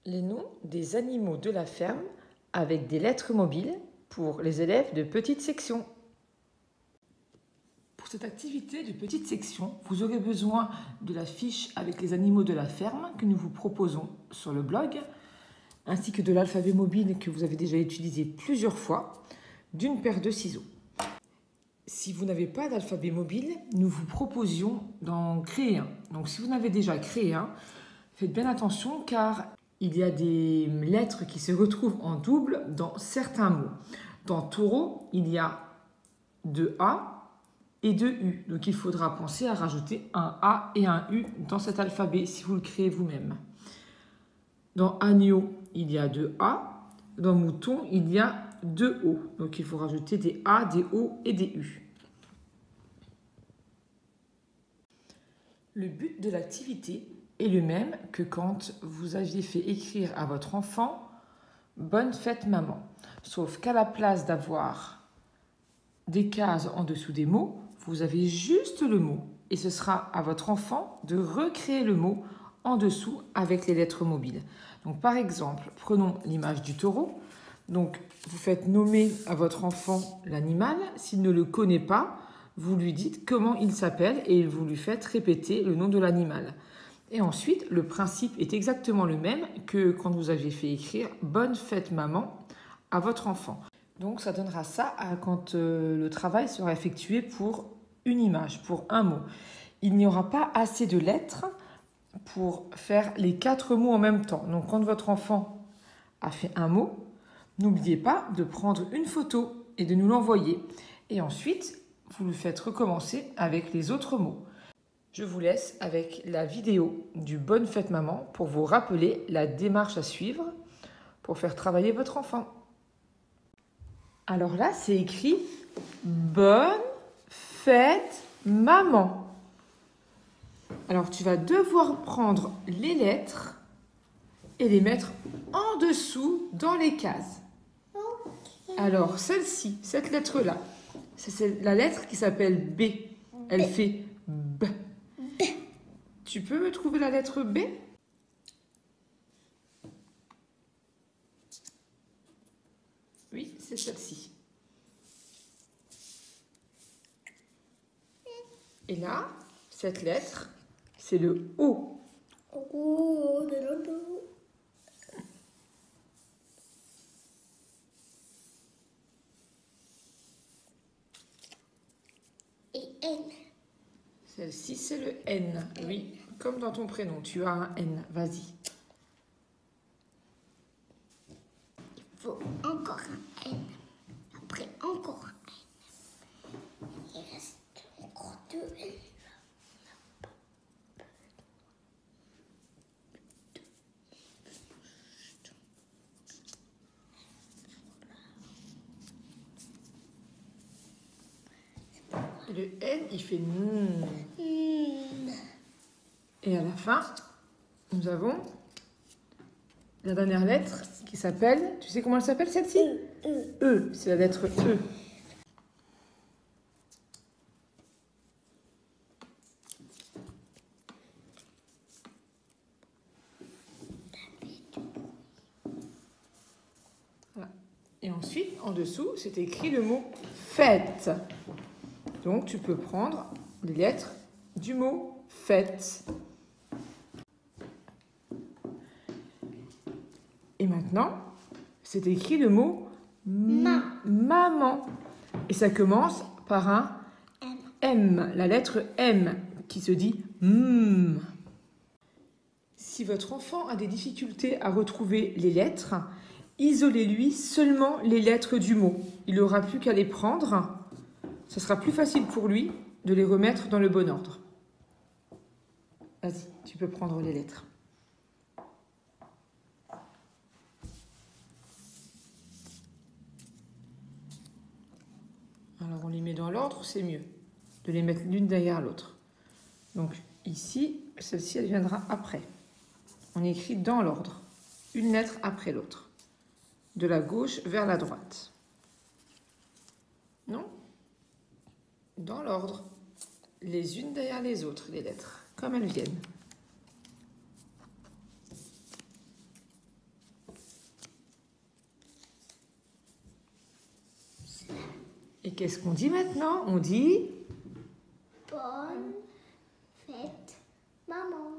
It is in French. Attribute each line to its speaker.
Speaker 1: les noms des animaux de la ferme avec des lettres mobiles pour les élèves de petite section. Pour cette activité de petite section, vous aurez besoin de la fiche avec les animaux de la ferme que nous vous proposons sur le blog, ainsi que de l'alphabet mobile que vous avez déjà utilisé plusieurs fois, d'une paire de ciseaux. Si vous n'avez pas d'alphabet mobile, nous vous proposions d'en créer un. Donc si vous en avez déjà créé un, faites bien attention car il y a des lettres qui se retrouvent en double dans certains mots. Dans taureau, il y a 2 A et 2 U. Donc il faudra penser à rajouter un A et un U dans cet alphabet si vous le créez vous-même. Dans agneau, il y a 2 A. Dans mouton, il y a 2 O. Donc il faut rajouter des A, des O et des U. Le but de l'activité est le même que quand vous aviez fait écrire à votre enfant « Bonne fête maman ». Sauf qu'à la place d'avoir des cases en dessous des mots, vous avez juste le mot. Et ce sera à votre enfant de recréer le mot en dessous avec les lettres mobiles. Donc par exemple, prenons l'image du taureau. Donc vous faites nommer à votre enfant l'animal. S'il ne le connaît pas, vous lui dites comment il s'appelle et vous lui faites répéter le nom de l'animal. Et ensuite, le principe est exactement le même que quand vous aviez fait écrire « Bonne fête maman » à votre enfant. Donc ça donnera ça quand le travail sera effectué pour une image, pour un mot. Il n'y aura pas assez de lettres pour faire les 4 mots en même temps. Donc quand votre enfant a fait un mot, n'oubliez pas de prendre une photo et de nous l'envoyer. Et ensuite, vous le faites recommencer avec les autres mots. Je vous laisse avec la vidéo du Bonne fête maman pour vous rappeler la démarche à suivre pour faire travailler votre enfant. Alors là, c'est écrit Bonne fête maman. Alors tu vas devoir prendre les lettres et les mettre en dessous dans les cases. Alors celle-ci, cette lettre-là, c'est la lettre qui s'appelle B. Elle fait B. Tu peux me trouver la lettre B? Oui, c'est celle-ci. Et là, cette lettre, c'est le O.
Speaker 2: Et N.
Speaker 1: Celle-ci, c'est le N. Oui, comme dans ton prénom, tu as un N. Vas-y.
Speaker 2: Il faut encore un N. Après, encore un N. Il reste encore 2 N.
Speaker 1: Le N, il fait N. Et à la fin, nous avons la dernière lettre qui s'appelle... Tu sais comment elle s'appelle celle-ci? E. C'est la lettre E. Voilà. Et ensuite, en dessous, c'est écrit le mot fête. Donc, tu peux prendre les lettres du mot fête. Et maintenant, c'est écrit le mot maman. Et ça commence par un M, la lettre M qui se dit M. Si votre enfant a des difficultés à retrouver les lettres, isolez-lui seulement les lettres du mot. Il n'aura plus qu'à les prendre. Ce sera plus facile pour lui de les remettre dans le bon ordre. Vas-y, tu peux prendre les lettres. Alors on les met dans l'ordre, c'est mieux de les mettre l'une derrière l'autre. Donc ici, celle-ci, elle viendra après. On écrit dans l'ordre, une lettre après l'autre, de la gauche vers la droite. Non? Dans l'ordre, les unes derrière les autres, les lettres, comme elles viennent. Et qu'est-ce qu'on dit maintenant? On dit
Speaker 2: bonne fête, maman.